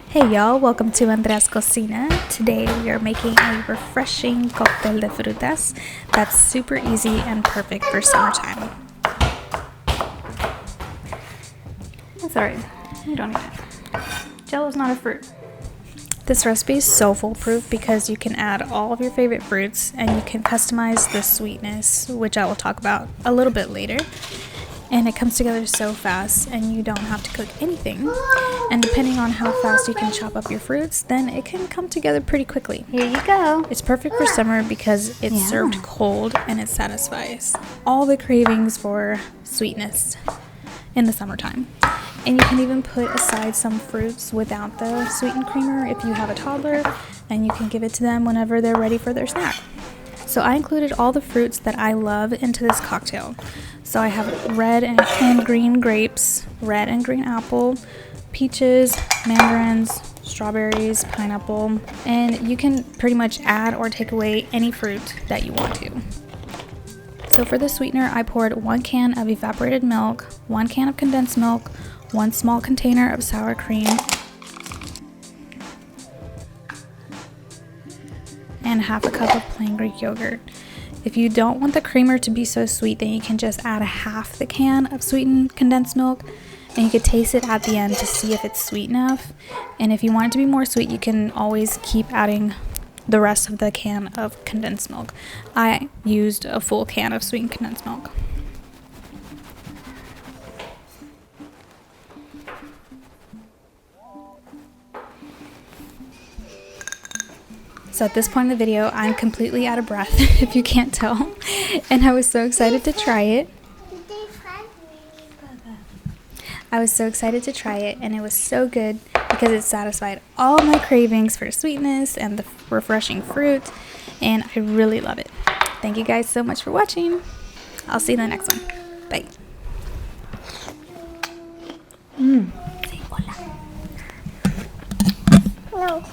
Hey y'all, welcome to Andrea's Cocina. Today we are making a refreshing cóctel de frutas that's super easy and perfect for summertime. That's alright, you don't need it. Jello's not a fruit. This recipe is so foolproof because you can add all of your favorite fruits and you can customize the sweetness, which I will talk about a little bit later. And it comes together so fast and you don't have to cook anything. And depending on how fast you can chop up your fruits, then it can come together pretty quickly. Here you go. It's perfect for summer because it's served cold and it satisfies all the cravings for sweetness in the summertime. And you can even put aside some fruits without the sweetened creamer if you have a toddler, and you can give it to them whenever they're ready for their snack. So I included all the fruits that I love into this cocktail. So I have red and green grapes, red and green apple, peaches, mandarins, strawberries, pineapple, and you can pretty much add or take away any fruit that you want to. So for the sweetener, I poured 1 can of evaporated milk, 1 can of condensed milk, 1 small container of sour cream, and half a cup of plain Greek yogurt. If you don't want the creamer to be so sweet, then you can just add a half the can of sweetened condensed milk, and you could taste it at the end to see if it's sweet enough. And if you want it to be more sweet, you can always keep adding the rest of the can of condensed milk. I used a full can of sweetened condensed milk. So at this point in the video, I'm completely out of breath, if you can't tell, and I was so excited to try it. I was so excited to try it, and it was so good because it satisfied all my cravings for sweetness and the refreshing fruit, and I really love it. Thank you guys so much for watching. I'll see you in the next one. Bye. Say hola. No.